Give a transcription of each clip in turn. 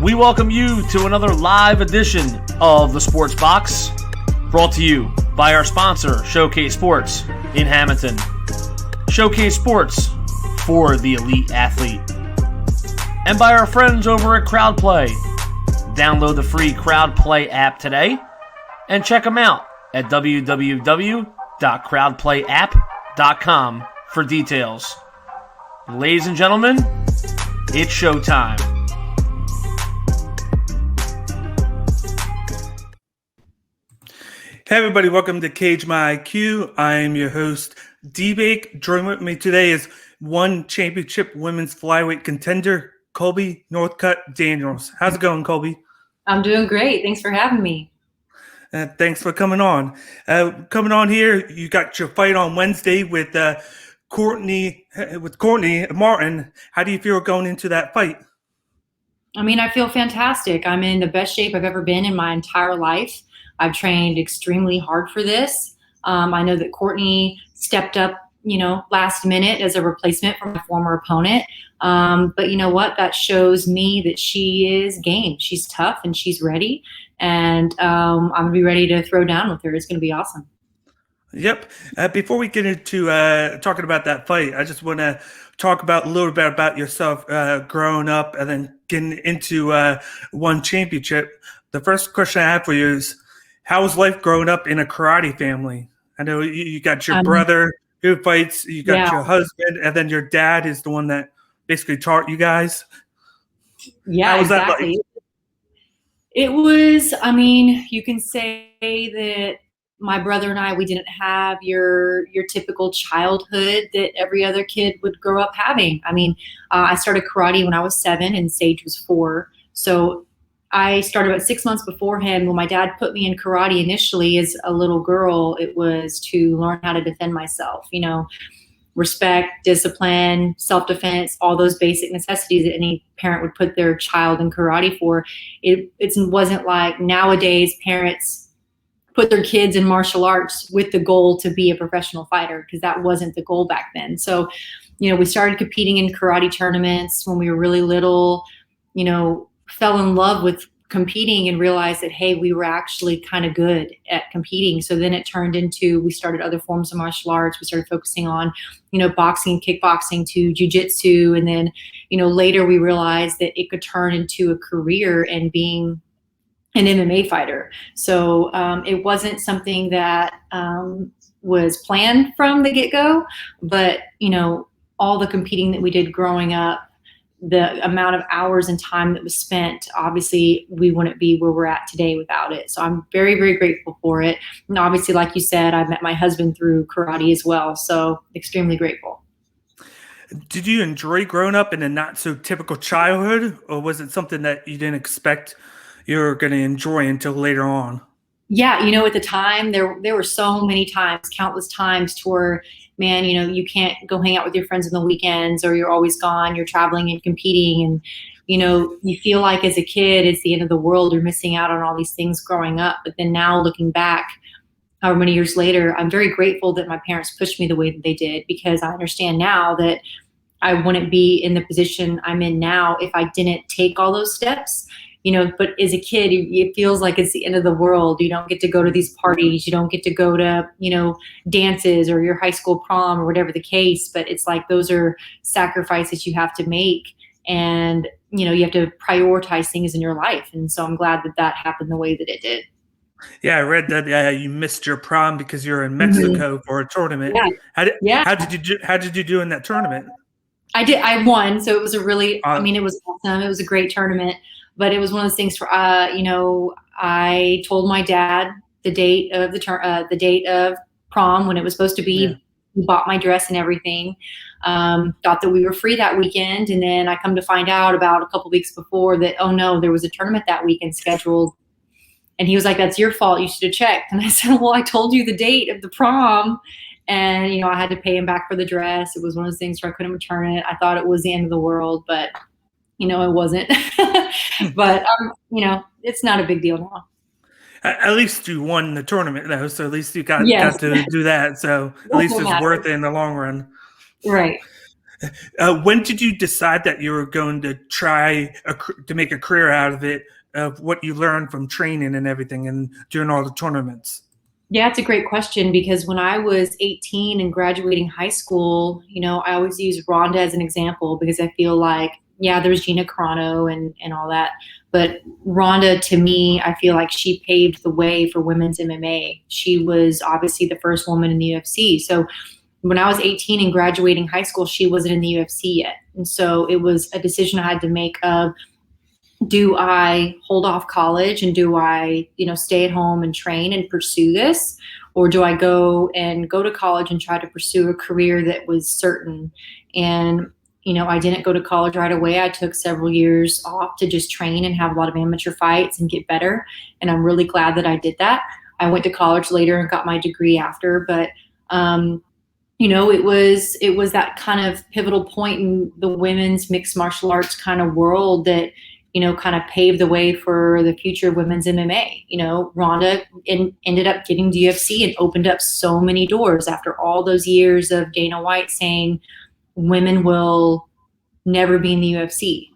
We welcome you to another live edition of the Sports Box, brought to you by our sponsor, Showcase Sports in Hamilton. Showcase Sports for the elite athlete. And by our friends over at CrowdPlay. Download the free CrowdPlay app today and check them out at www.crowdplayapp.com for details. Ladies and gentlemen, it's showtime. Hey everybody, welcome to Cage My IQ. I am your host, D-Bake. Joining with me today is one championship women's flyweight contender, Colbey Northcutt Daniels. How's it going, Colbey? I'm doing great. Thanks for having me. Thanks for coming on. Here, you got your fight on Wednesday with Courtney Martin. How do you feel going into that fight? I feel fantastic. I'm in the best shape I've ever been in my entire life. I've trained extremely hard for this. I know that Courtney stepped up, last minute as a replacement for my former opponent. But you know what? That shows me that she is game. She's tough and she's ready. And I'm going to be ready to throw down with her. It's going to be awesome. Yep. Before we get into talking about that fight, I just want to talk a little bit about yourself growing up and then getting into one championship. The first question I have for you is, how was life growing up in a karate family? I know you got your brother who fights, you got your husband, and then your dad is the one that basically taught you guys. Yeah, how was exactly. That like? It was, you can say that my brother and I, we didn't have your typical childhood that every other kid would grow up having. I started karate when I was 7 and Sage was 4. So I started about 6 months before him. When my dad put me in karate initially as a little girl, it was to learn how to defend myself, respect, discipline, self-defense, all those basic necessities that any parent would put their child in karate for. It wasn't like nowadays parents put their kids in martial arts with the goal to be a professional fighter, because that wasn't the goal back then. So, we started competing in karate tournaments when we were really little, fell in love with competing and realized that, hey, we were actually kind of good at competing. So then it turned into, we started other forms of martial arts. We started focusing on, boxing, kickboxing to jiu-jitsu. And then, later we realized that it could turn into a career and being an MMA fighter. So it wasn't something that was planned from the get-go, but, all the competing that we did growing up, the amount of hours and time that was spent, obviously we wouldn't be where we're at today without it. So I'm very, very grateful for it. And obviously, like you said, I met my husband through karate as well. So extremely grateful. Did you enjoy growing up in a not so typical childhood, or was it something that you didn't expect you were going to enjoy until later on? Yeah. At the time there were so many times, countless times to where, man, you can't go hang out with your friends on the weekends, or you're always gone, you're traveling and competing. And, you feel like as a kid, it's the end of the world. You're missing out on all these things growing up. But then now looking back, however many years later, I'm very grateful that my parents pushed me the way that they did, because I understand now that I wouldn't be in the position I'm in now if I didn't take all those steps. But as a kid, it feels like it's the end of the world. You don't get to go to these parties. You don't get to go to, dances or your high school prom or whatever the case. But it's like those are sacrifices you have to make. And, you have to prioritize things in your life. And so I'm glad that happened the way that it did. Yeah, I read that you missed your prom because you're in Mexico for a tournament. Yeah. How did you do in that tournament? I did. I won. So it was it was awesome. It was a great tournament. But it was one of those things I told my dad the date of the date of prom when it was supposed to be. Yeah. He bought my dress and everything. Thought that we were free that weekend. And then I come to find out about a couple weeks before that, oh no, there was a tournament that weekend scheduled. And he was like, that's your fault. You should have checked. And I said, well, I told you the date of the prom. And, I had to pay him back for the dress. It was one of those things where I couldn't return it. I thought it was the end of the world, but it wasn't. But, it's not a big deal now. At least you won the tournament, though, so at least you got to do that. So at least it's worth it in the long run. Right. When did you decide that you were going to try to make a career out of it, of what you learned from training and everything and doing all the tournaments? Yeah, it's a great question because when I was 18 and graduating high school, I always use Rhonda as an example because I feel like, yeah, there's Gina Carano and all that. But Rhonda, to me, I feel like she paved the way for women's MMA. She was obviously the first woman in the UFC. So when I was 18 and graduating high school, she wasn't in the UFC yet. And so it was a decision I had to make of, do I hold off college and do I, stay at home and train and pursue this? Or do I go to college and try to pursue a career that was certain? And, I didn't go to college right away. I took several years off to just train and have a lot of amateur fights and get better. And I'm really glad that I did that. I went to college later and got my degree after, but, it was that kind of pivotal point in the women's mixed martial arts kind of world that, kind of paved the way for the future of women's MMA. Rhonda ended up getting the UFC and opened up so many doors after all those years of Dana White saying women will never be in the UFC.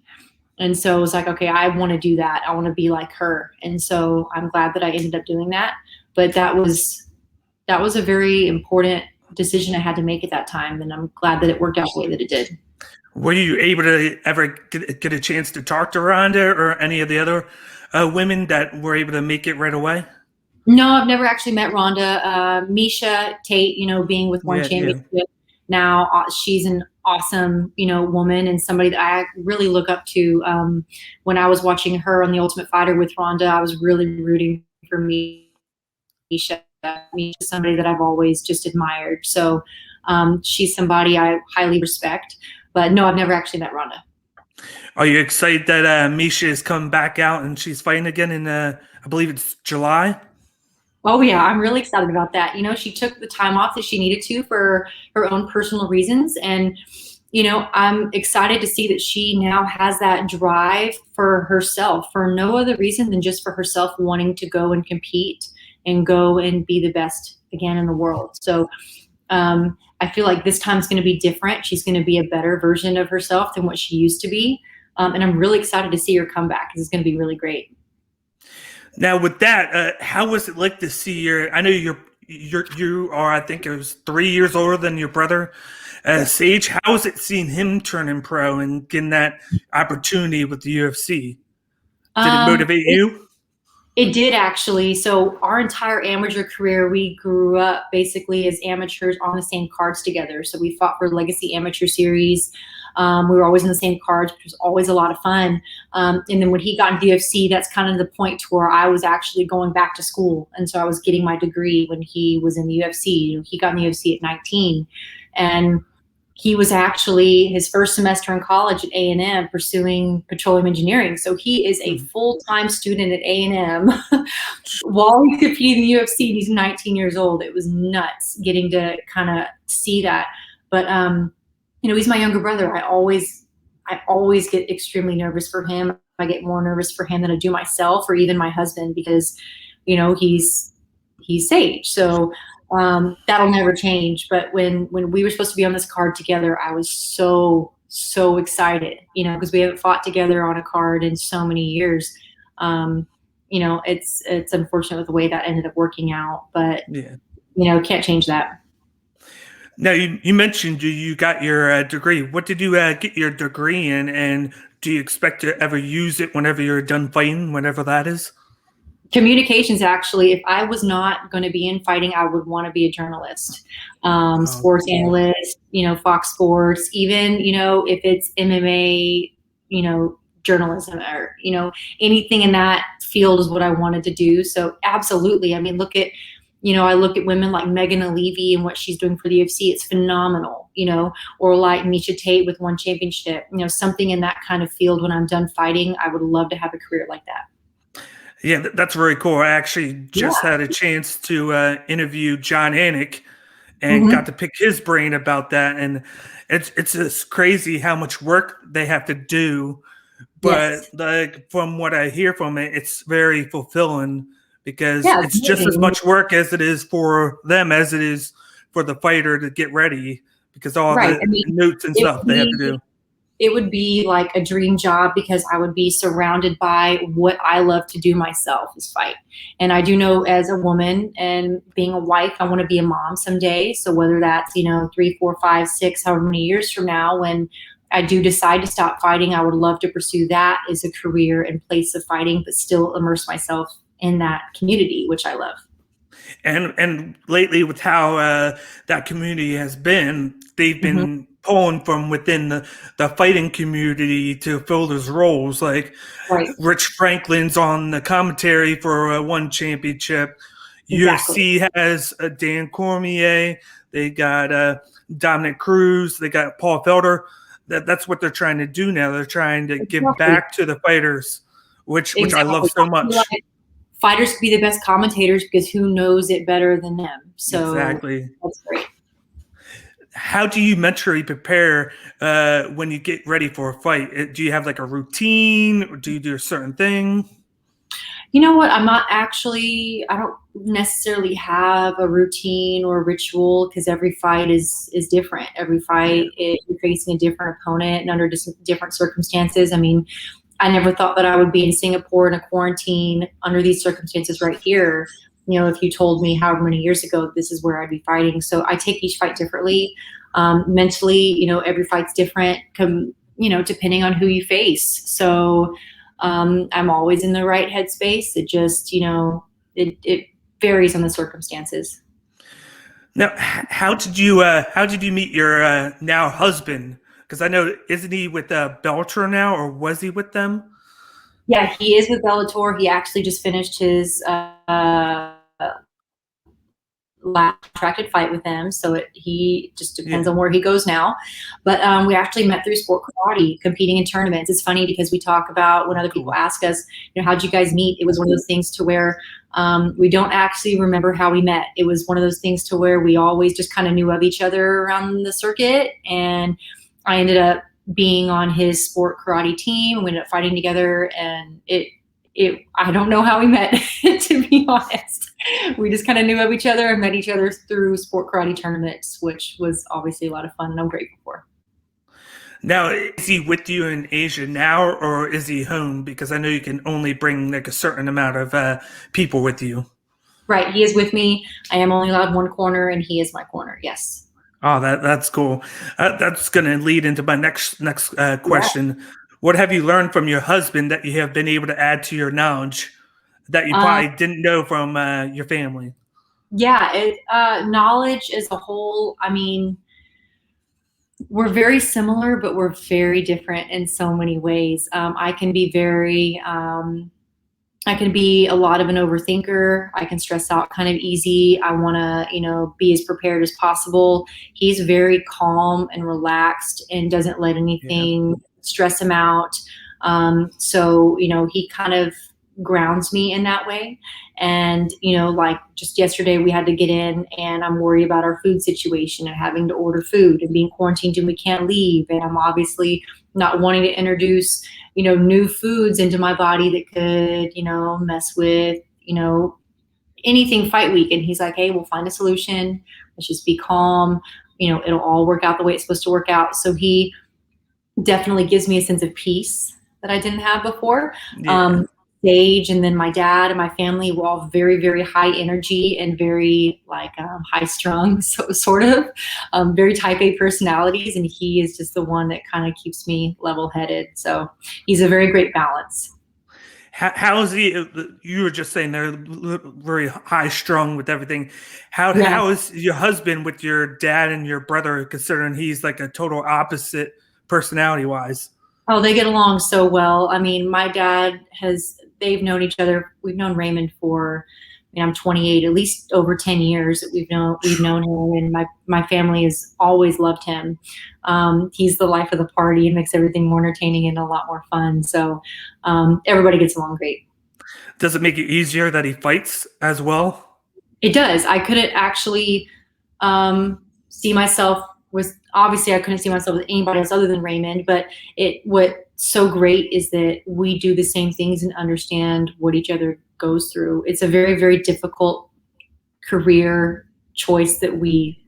And so it was like, okay, I want to do that. I want to be like her. And so I'm glad that I ended up doing that. But that was a very important decision I had to make at that time. And I'm glad that it worked out the way that it did. Were you able to ever get a chance to talk to Rhonda or any of the other women that were able to make it right away? No, I've never actually met Rhonda. Misha Tate, being with One Championship now, she's an awesome, woman and somebody that I really look up to. When I was watching her on The Ultimate Fighter with Rhonda, I was really rooting for Misha. Misha's somebody that I've always just admired. So she's somebody I highly respect. But no, I've never actually met Rhonda. Are you excited that Misha has come back out and she's fighting again in, I believe it's July? Oh, yeah. I'm really excited about that. She took the time off that she needed to for her own personal reasons. And, I'm excited to see that she now has that drive for herself for no other reason than just for herself wanting to go and compete and go and be the best again in the world. So, I feel like this time is going to be different. She's going to be a better version of herself than what she used to be. And I'm really excited to see her come back because it's going to be really great. Now with that, how was it like to see I know you are, I think it was 3 years older than your brother, Sage. How was it seeing him turning pro and getting that opportunity with the UFC? Did it motivate you? It did actually. So our entire amateur career, we grew up basically as amateurs on the same cards together. So we fought for Legacy Amateur Series. We were always in the same cards, which was always a lot of fun. And then when he got into the UFC, that's kind of the point to where I was actually going back to school. And so I was getting my degree when he was in the UFC. He got in the UFC at 19. And he was actually his first semester in college at A&M pursuing petroleum engineering. So he is a full-time student at A&M while he's competing in the UFC. He's 19 years old. It was nuts getting to kind of see that. But, he's my younger brother. I always get extremely nervous for him. I get more nervous for him than I do myself or even my husband because, he's Sage. So, that'll never change. But when we were supposed to be on this card together, I was so excited, because we haven't fought together on a card in so many years. It's unfortunate with the way that ended up working out, but can't change that. Now you mentioned you got your degree. What did you get your degree in, and do you expect to ever use it whenever you're done fighting, whenever that is? Communications, actually. If I was not going to be in fighting, I would want to be a journalist, sports analyst, Fox Sports, even, if it's MMA, journalism or, anything in that field is what I wanted to do. So absolutely. I mean, I look at women like Megan Levy and what she's doing for the UFC. It's phenomenal, or like Misha Tate with One Championship, something in that kind of field. When I'm done fighting, I would love to have a career like that. Yeah, that's very cool. I actually just had a chance to interview John Anik and got to pick his brain about that. And it's just crazy how much work they have to do. But like from what I hear from it, it's very fulfilling because it's just as much work as it is for them as it is for the fighter to get ready. because all Right. the I mean, notes and it stuff would they have to be do. it would be like a dream job because I would be surrounded by what I love to do myself is fight. And I do know as a woman and being a wife, I want to be a mom someday. So whether that's, 3, 4, 5, 6, however many years from now, when I do decide to stop fighting, I would love to pursue that as a career and place of fighting, but still immerse myself in that community, which I love. And lately, with how that community has been, they've Mm-hmm. been pulling from within the fighting community to fill those roles. Like Right. Rich Franklin's on the commentary for one championship. Exactly. UFC has Dan Cormier. They got Dominic Cruz. They got Paul Felder. That's what they're trying to do now. They're trying to give Exactly. back to the fighters, which I love so I feel much. like fighters could be the best commentators because who knows it better than them? So Exactly. that's great. How do you mentally prepare when you get ready for a fight? Do you have like a routine, or do you do a certain thing? You know what? I don't necessarily have a routine or ritual because every fight is different. Every fight, you're facing a different opponent and under different circumstances. I mean, I never thought that I would be in Singapore in a quarantine under these circumstances right here. If you told me however many years ago, this is where I'd be fighting. So I take each fight differently. Mentally, every fight's different, depending on who you face. So I'm always in the right headspace. It just, it varies on the circumstances. Now, how did you meet your now husband? Because I know, isn't he with Bellator now, or was he with them? Yeah, he is with Bellator. He actually just finished his last contracted fight with them, so he just depends on where he goes now. But we actually met through sport karate, competing in tournaments. It's funny because we talk about when other people ask us, how'd you guys meet? It was one of those things to where we don't actually remember how we met. It was one of those things to where we always just kind of knew of each other around the circuit, and I ended up being on his sport karate team. We ended up fighting together, and I don't know how we met, to be honest. We just kind of knew of each other and met each other through sport karate tournaments, which was obviously a lot of fun, and I'm grateful for. Now, is he with you in Asia now, or is he home? Because I know you can only bring like a certain amount of people with you. Right, he is with me. I am only allowed one corner, and he is my corner. Yes. Oh, that's cool. That's going to lead into my next question. Yeah. What have you learned from your husband that you have been able to add to your knowledge that you probably didn't know from your family? Yeah, knowledge as a whole. I mean, we're very similar, but we're very different in so many ways. I can be a lot of an overthinker. I can stress out kind of easy. I want to, be as prepared as possible. He's very calm and relaxed and doesn't let anything stress him out. So, he kind of grounds me in that way. And, like just yesterday we had to get in, and I'm worried about our food situation and having to order food and being quarantined and we can't leave. And I'm obviously not wanting to introduce, new foods into my body that could, mess with, anything fight week. And he's like, hey, we'll find a solution. Let's just be calm. It'll all work out the way it's supposed to work out. So he definitely gives me a sense of peace that I didn't have before. Sage, and then my dad and my family were all very, very high energy and very high strung, so sort of very type A personalities. And he is just the one that kind of keeps me level headed. So he's a very great balance. How is he? You were just saying they're very high strung with everything. How is your husband with your dad and your brother, considering he's like a total opposite personality wise? Oh, they get along so well. I mean, my dad they've known each other. We've known Raymond for, I'm 28, at least over 10 years that we've known him, and my family has always loved him. He's the life of the party and makes everything more entertaining and a lot more fun. So everybody gets along great. Does it make it easier that he fights as well? It does. I couldn't actually see myself I couldn't see myself with anybody else other than Raymond, but what's so great is that we do the same things and understand what each other goes through. It's a very, very difficult career choice that we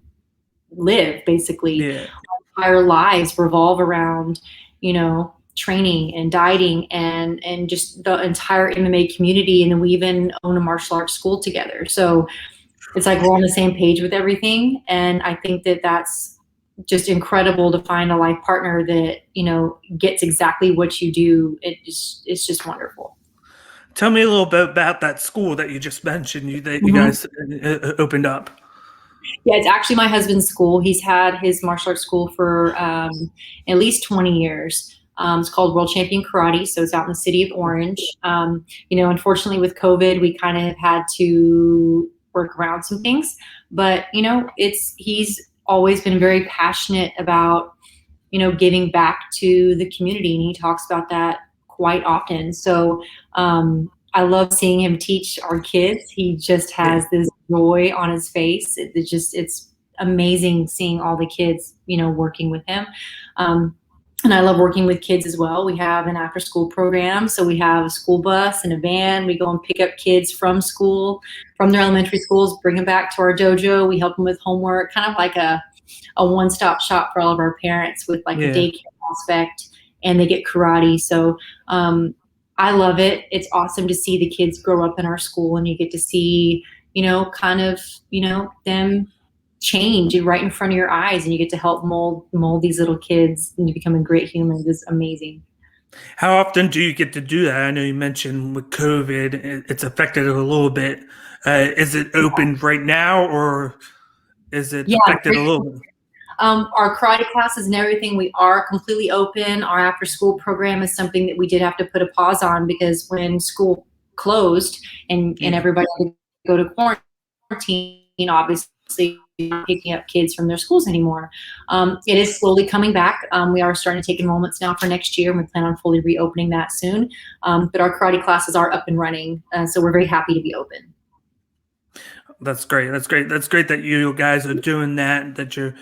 live. Basically, Yeah. our lives revolve around, training and dieting and just the entire MMA community. And then we even own a martial arts school together. So it's like we're on the same page with everything. And I think that that's just incredible to find a life partner that, gets exactly what you do. It's just wonderful. Tell me a little bit about that school that you just mentioned that you guys opened up. Yeah, it's actually my husband's school. He's had his martial arts school for at least 20 years. It's called World Champion Karate, so it's out in the city of Orange. Unfortunately with COVID, we kind of had to work around some things, but he's always been very passionate about, giving back to the community, and he talks about that quite often. So I love seeing him teach our kids. He just has this joy on his face. It's amazing seeing all the kids, working with him. And I love working with kids as well. We have an after school program. So we have a school bus and a van. We go and pick up kids from school, from their elementary schools, bring them back to our dojo. We help them with homework, kind of like a one-stop shop for all of our parents with like a daycare aspect, and they get karate. So I love it. It's awesome to see the kids grow up in our school, and you get to see, them change right in front of your eyes, and you get to help mold these little kids into becoming great humans. It's amazing. How often do you get to do that? I know you mentioned with COVID, it's affected it a little bit. Is it open right now, or is it affected a little bit? Our karate classes and everything, we are completely open. Our after school program is something that we did have to put a pause on, because when school closed and everybody had to go to quarantine, obviously not picking up kids from their schools anymore. It is slowly coming back. We are starting to take enrollments now for next year, and we plan on fully reopening that soon. But our karate classes are up and running, so we're very happy to be open. That's great. That's great. That's great that you guys are doing that you're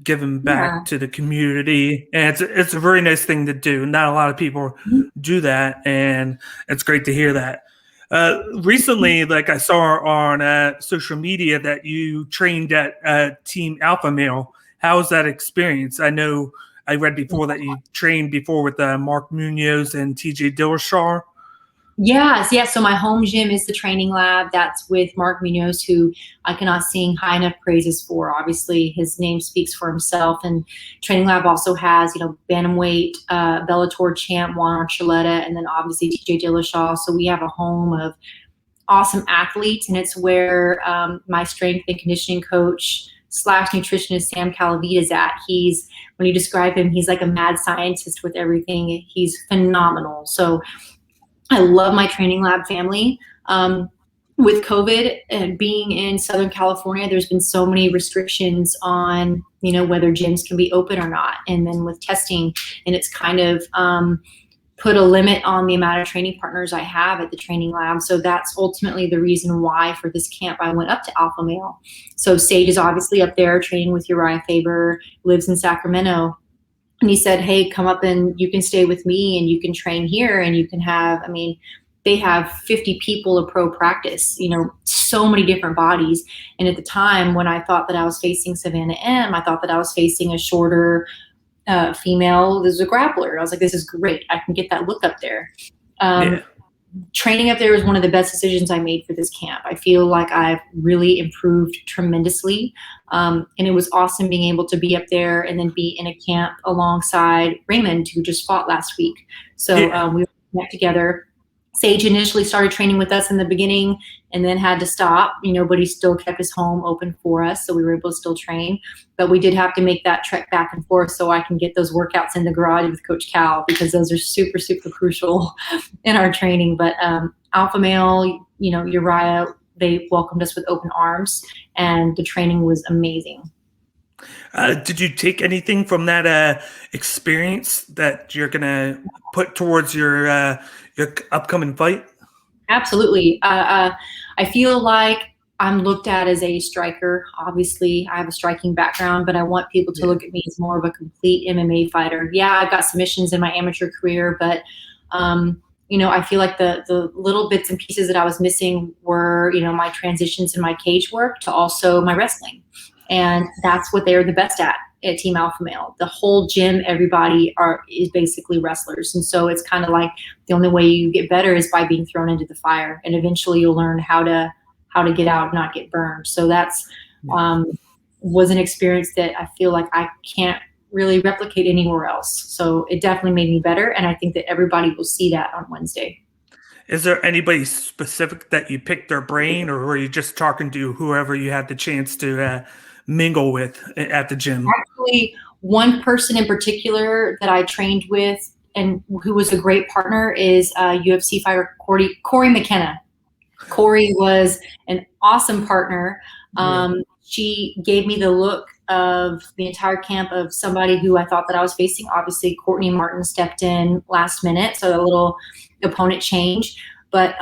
giving back to the community. And it's a very nice thing to do. Not a lot of people do that, and it's great to hear that. Recently, like I saw on social media that you trained at Team Alpha Male. How was that experience? I know I read before that you trained before with Mark Munoz and TJ Dillashaw. Yes. So my home gym is the training lab. That's with Mark Munoz, who I cannot sing high enough praises for. Obviously, his name speaks for himself. And training lab also has, bantamweight, Bellator champ Juan Archuleta, and then obviously TJ Dillashaw. So we have a home of awesome athletes, and it's where my strength and conditioning coach / nutritionist Sam Calavita is at. When you describe him, he's like a mad scientist with everything. He's phenomenal. So I love my training lab family. With COVID and being in Southern California, there's been so many restrictions on, whether gyms can be open or not. And then with testing, and it's kind of put a limit on the amount of training partners I have at the training lab. So that's ultimately the reason why for this camp I went up to Alpha Male. So Sage is obviously up there training with Uriah Faber, lives in Sacramento. And he said, hey, come up and you can stay with me and you can train here, and you can have, they have 50 people a pro practice, so many different bodies. And at the time when I thought that I was facing Savannah M, I thought that I was facing a shorter female. This is a grappler. I was like, this is great. I can get that look up there. Training up there was one of the best decisions I made for this camp. I feel like I've really improved tremendously. And it was awesome being able to be up there and then be in a camp alongside Raymond, who just fought last week. So we went together. Sage initially started training with us in the beginning and then had to stop, but he still kept his home open for us. So we were able to still train, but we did have to make that trek back and forth so I can get those workouts in the garage with Coach Cal, because those are super, super crucial in our training. But Alpha Male, Uriah, they welcomed us with open arms, and the training was amazing. Did you take anything from that experience that you're going to put towards your upcoming fight? Absolutely. I feel like I'm looked at as a striker. Obviously, I have a striking background, but I want people to look at me as more of a complete MMA fighter. Yeah, I've got submissions in my amateur career, but I feel like the little bits and pieces that I was missing were, my transitions in my cage work to also my wrestling. And that's what they're the best at Team Alpha Male. The whole gym, everybody is basically wrestlers. And so it's kind of like the only way you get better is by being thrown into the fire. And eventually you'll learn how to get out and not get burned. So that's was an experience that I feel like I can't really replicate anywhere else. So it definitely made me better. And I think that everybody will see that on Wednesday. Is there anybody specific that you picked their brain, or were you just talking to whoever you had the chance to mingle with at the gym? Actually, one person in particular that I trained with and who was a great partner is UFC fighter Corey McKenna. Corey was an awesome partner. She gave me the look of the entire camp of somebody who I thought that I was facing. Obviously, Courtney Martin stepped in last minute, so a little opponent change. But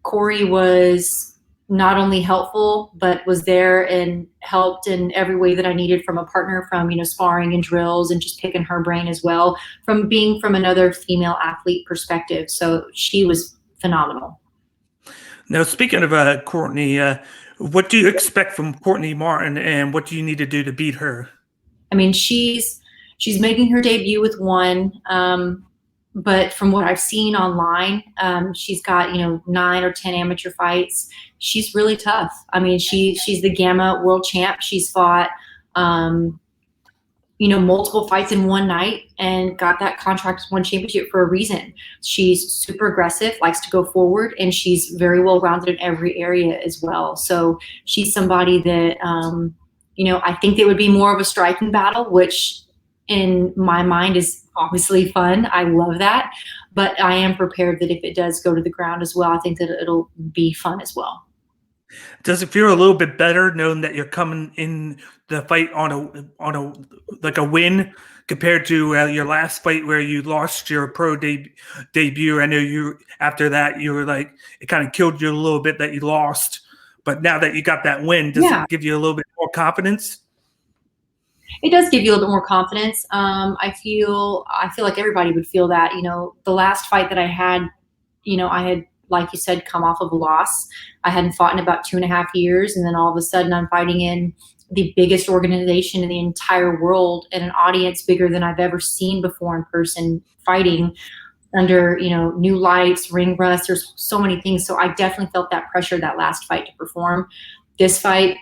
Corey was not only helpful, but was there and helped in every way that I needed from a partner, from, sparring and drills and just picking her brain as well, from being from another female athlete perspective. So she was phenomenal. Now, speaking of Courtney, what do you expect from Courtney Martin, and what do you need to do to beat her? I mean, she's making her debut with one, but from what I've seen online, she's got 9 or 10 amateur fights. She's really tough. I mean, she's the Gamma world champ. She's fought multiple fights in one night and got that contract one championship for a reason. She's super aggressive, likes to go forward, and she's very well rounded in every area as well. So she's somebody that I think it would be more of a striking battle, which in my mind is obviously fun. I love that, but I am prepared that if it does go to the ground as well, I think that it'll be fun as well. Does it feel a little bit better knowing that you're coming in the fight on a win compared to your last fight where you lost your pro debut? I know after that you were like, it kind of killed you a little bit that you lost, but now that you got that win, does it give you a little bit more confidence? It does give you a little bit more confidence. I feel like everybody would feel that. The last fight that I had, I had, like you said, come off of a loss. I hadn't fought in about 2.5 years. And then all of a sudden I'm fighting in the biggest organization in the entire world and an audience bigger than I've ever seen before in person, fighting under, new lights, ring rust. There's so many things. So I definitely felt that pressure that last fight to perform. This fight,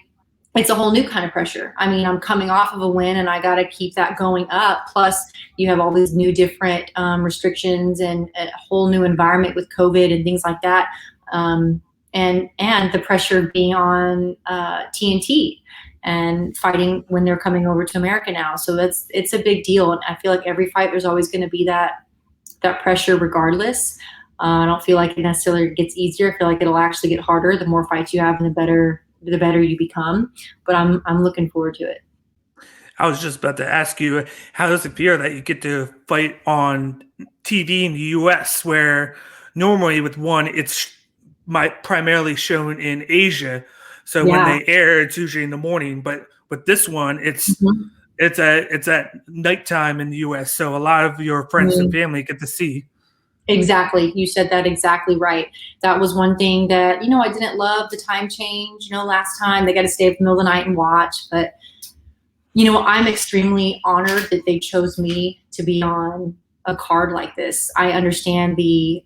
it's a whole new kind of pressure. I mean, I'm coming off of a win and I got to keep that going up. Plus you have all these new different restrictions and a whole new environment with COVID and things like that. And the pressure of being on TNT and fighting when they're coming over to America now. So it's a big deal. And I feel like every fight, there's always going to be that pressure regardless. I don't feel like it necessarily gets easier. I feel like it'll actually get harder. The more fights you have and the better you become, but I'm looking forward to it. I was just about to ask you, how does it feel that you get to fight on TV in the US, where normally with one, it's primarily shown in Asia. So when they air, it's usually in the morning, but with this one, it's at nighttime in the US. So a lot of your friends and family get to see. Exactly. You said that exactly right. That was one thing that, I didn't love the time change. Last time they got to stay up in the middle of the night and watch. But, I'm extremely honored that they chose me to be on a card like this. I understand the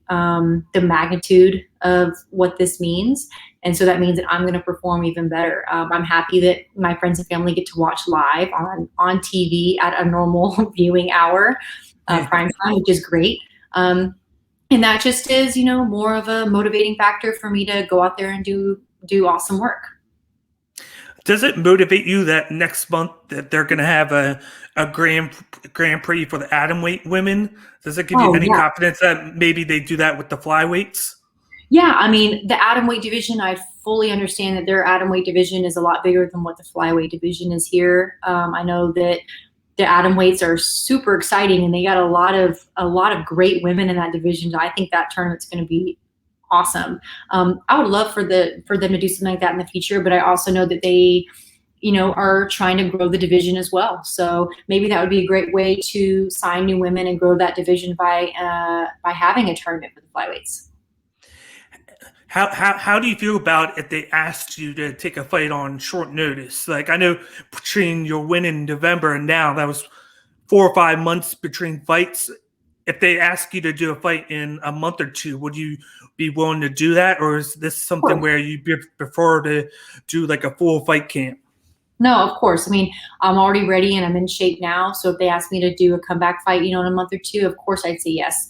magnitude of what this means. And so that means that I'm going to perform even better. I'm happy that my friends and family get to watch live on TV at a normal viewing hour, prime time, which is great. And that just is, more of a motivating factor for me to go out there and do awesome work. Does it motivate you that next month that they're going to have a Grand Prix for the Atomweight women? Does it give you any confidence that maybe they do that with the flyweights? Yeah, I mean, the Atomweight division, I fully understand that their Atomweight division is a lot bigger than what the flyweight division is here. I know that the Atomweights are super exciting, and they got a lot of great women in that division. I think that tournament's going to be awesome. I would love for them to do something like that in the future, but I also know that they, are trying to grow the division as well. So maybe that would be a great way to sign new women and grow that division by having a tournament for the flyweights. How do you feel about if they asked you to take a fight on short notice? Like, I know between your win in November and now, that was 4 or 5 months between fights. If they ask you to do a fight in a month or two, would you be willing to do that? Or is this something where you prefer to do like a full fight camp? No, of course. I mean, I'm already ready and I'm in shape now. So if they asked me to do a comeback fight, in a month or two, of course I'd say yes.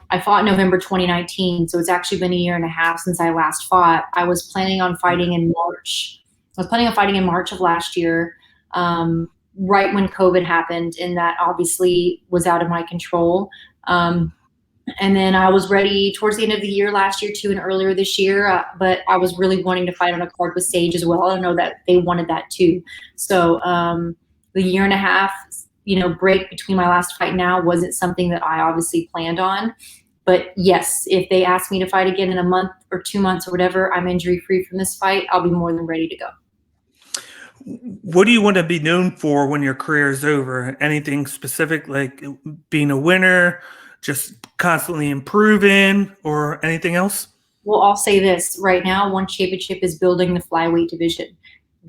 I fought in November 2019, so it's actually been a year and a half since I last fought. I was planning on fighting in March. I was planning on fighting in March of last year, right when COVID happened, and that obviously was out of my control. And then I was ready towards the end of the year last year too, and earlier this year, but I was really wanting to fight on a card with Sage as well. I know that they wanted that too. So the year and a half, break between my last fight now wasn't something that I obviously planned on. But yes, if they ask me to fight again in a month or 2 months or whatever, I'm injury free from this fight, I'll be more than ready to go. What do you want to be known for when your career is over? Anything specific, like being a winner, just constantly improving, or anything else? Well, I'll say this right now, One Championship is building the flyweight division.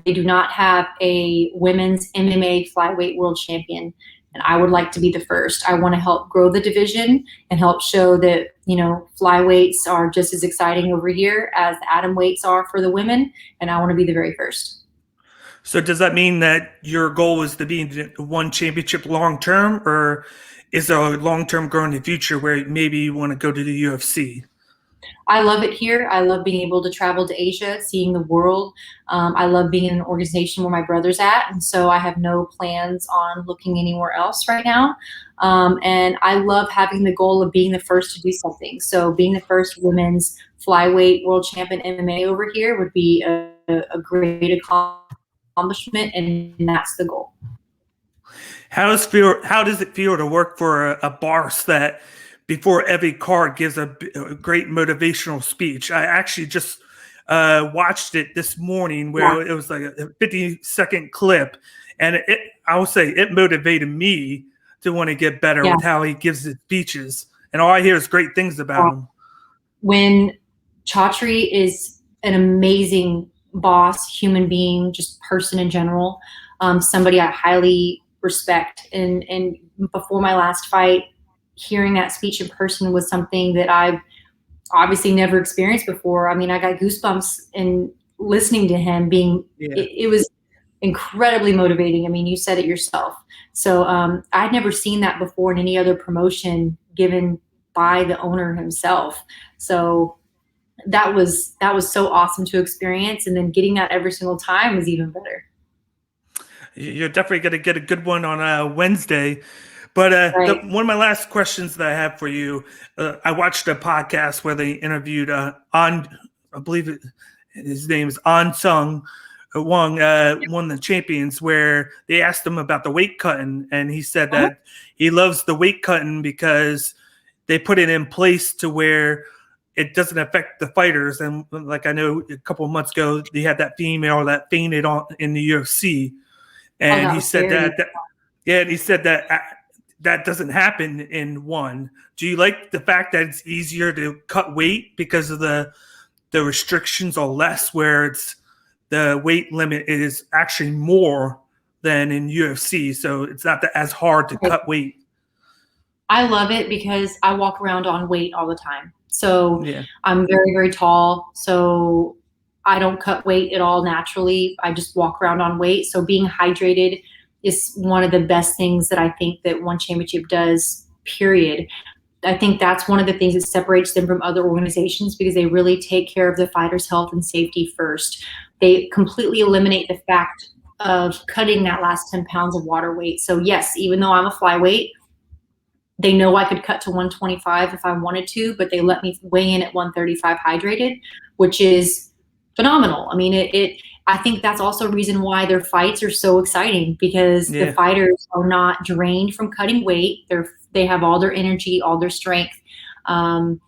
They do not have a women's MMA flyweight world champion, and I would like to be the first. I want to help grow the division and help show that, flyweights are just as exciting over here as the atomweights are for the women, and I want to be the very first. So does that mean that your goal is to be in One Championship long-term, or is there a long-term goal in the future where maybe you want to go to the UFC? I love it here. I love being able to travel to Asia, seeing the world. I love being in an organization where my brother's at, and so I have no plans on looking anywhere else right now. And I love having the goal of being the first to do something. So being the first women's flyweight world champion MMA over here would be a great accomplishment, and that's the goal. How does it feel to work for a boss that before every card gives a great motivational speech? I actually just watched it this morning where it was like a 50-second clip, and I will say it motivated me to want to get better with how he gives his speeches, and all I hear is great things about him. When Chatri is an amazing boss, human being, just person in general, somebody I highly respect, and before my last fight, hearing that speech in person was something that I've obviously never experienced before. I mean, I got goosebumps in listening to him it was incredibly motivating. I mean, you said it yourself. So I'd never seen that before in any other promotion given by the owner himself. So that was so awesome to experience. And then getting that every single time was even better. You're definitely going to get a good one on Wednesday. But right. One of my last questions that I have for you, I watched a podcast where they interviewed I believe his name is An Sung Wong, one of the champions, where they asked him about the weight cutting, and he said that he loves the weight cutting because they put it in place to where it doesn't affect the fighters. And like I know a couple of months ago, they had that female that fainted in the UFC, and he said and he said that doesn't happen in one. Do you like the fact that it's easier to cut weight because of the restrictions are less, where it's the weight limit is actually more than in UFC, so it's not as hard to cut weight? I love it because I walk around on weight all the time. So I'm very, very tall, so I don't cut weight at all naturally. I just walk around on weight. So being hydrated is one of the best things that I think that One Championship does, period. I think that's one of the things that separates them from other organizations, because they really take care of the fighter's health and safety first. They completely eliminate the fact of cutting that last 10 pounds of water weight. So yes, even though I'm a flyweight, they know I could cut to 125 if I wanted to, but they let me weigh in at 135 hydrated, which is phenomenal. I mean, I think that's also a reason why their fights are so exciting, because the fighters are not drained from cutting weight. They have all their energy, all their strength, and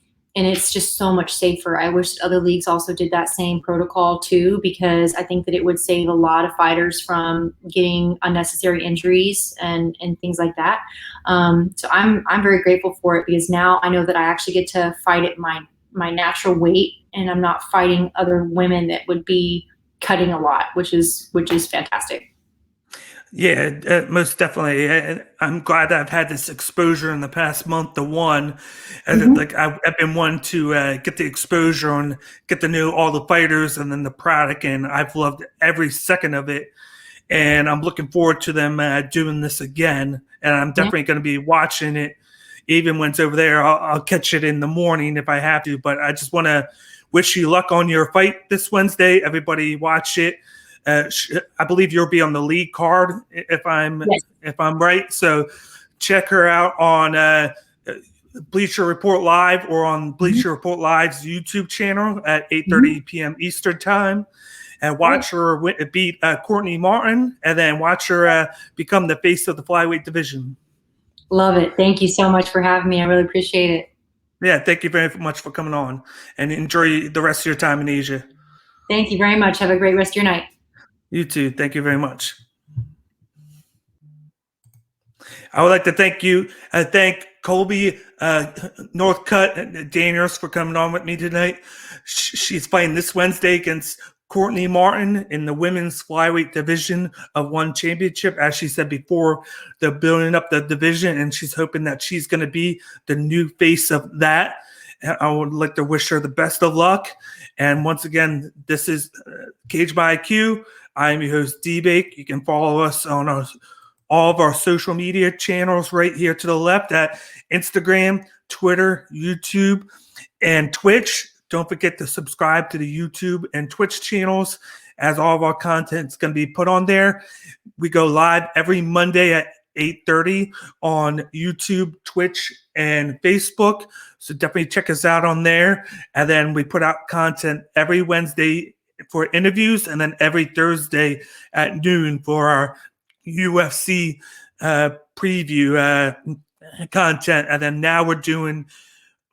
it's just so much safer. I wish other leagues also did that same protocol too, because I think that it would save a lot of fighters from getting unnecessary injuries and things like that. So I'm very grateful for it, because now I know that I actually get to fight at my natural weight, and I'm not fighting other women that would be cutting a lot, which is fantastic. Yeah, most definitely. And I'm glad that I've had this exposure in the past month to one. And like I've been one to get the exposure and get to know all the fighters and then the product, and I've loved every second of it. And I'm looking forward to them doing this again. And I'm definitely going to be watching it, even when it's over there. I'll catch it in the morning if I have to. But I just want to wish you luck on your fight this Wednesday. Everybody watch it. I believe you'll be on the lead card if I'm right. So check her out on Bleacher Report Live or on Bleacher Report Live's YouTube channel at 8:30 p.m. Eastern Time, and watch her beat Courtney Martin, and then watch her become the face of the flyweight division. Love it. Thank you so much for having me. I really appreciate it. Yeah, thank you very much for coming on, and enjoy the rest of your time in Asia. Thank you very much. Have a great rest of your night. You too. Thank you very much. I would like to thank Colbey Northcutt Daniels for coming on with me tonight. She's fighting this Wednesday against Courtney Martin in the women's flyweight division of one championship. As she said before, they're building up the division, and she's hoping that she's going to be the new face of that. I would like to wish her the best of luck. And once again, this is Cage by IQ. I am your host, D-Bake. You can follow us on all of our social media channels right here to the left at Instagram, Twitter, YouTube, and Twitch. Don't forget to subscribe to the YouTube and Twitch channels, as all of our content is going to be put on there. We go live every Monday at 8:30 on YouTube, Twitch, and Facebook. So definitely check us out on there. And then we put out content every Wednesday for interviews, and then every Thursday at noon for our UFC preview content. And then now we're doing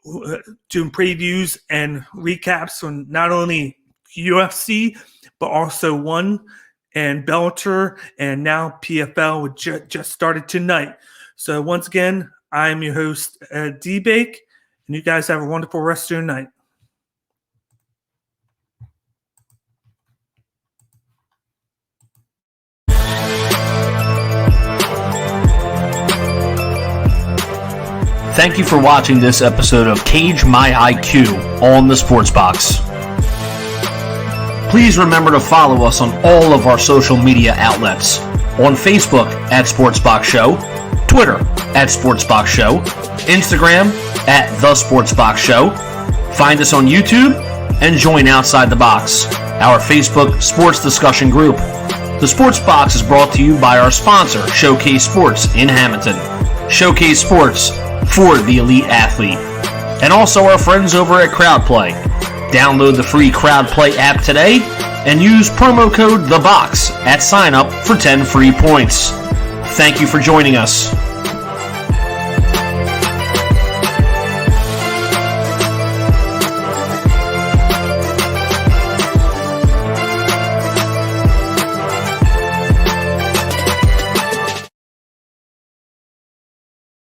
previews and recaps on not only UFC, but also ONE and Bellator, and now PFL, which just started tonight. So once again, I'm your host, D-Bake, and you guys have a wonderful rest of your night. Thank you for watching this episode of Cage My IQ on the Sports Box. Please remember to follow us on all of our social media outlets. On Facebook at Sportsbox Show, Twitter at Sportsbox Show, Instagram at The Sportsbox Show. Find us on YouTube and join Outside the Box, our Facebook sports discussion group. The Sports Box is brought to you by our sponsor, Showcase Sports in Hamilton. Showcase Sports for the elite athlete. And also our friends over at CrowdPlay. Download the free CrowdPlay app today and use promo code THEBOX at sign up for 10 free points. Thank you for joining us.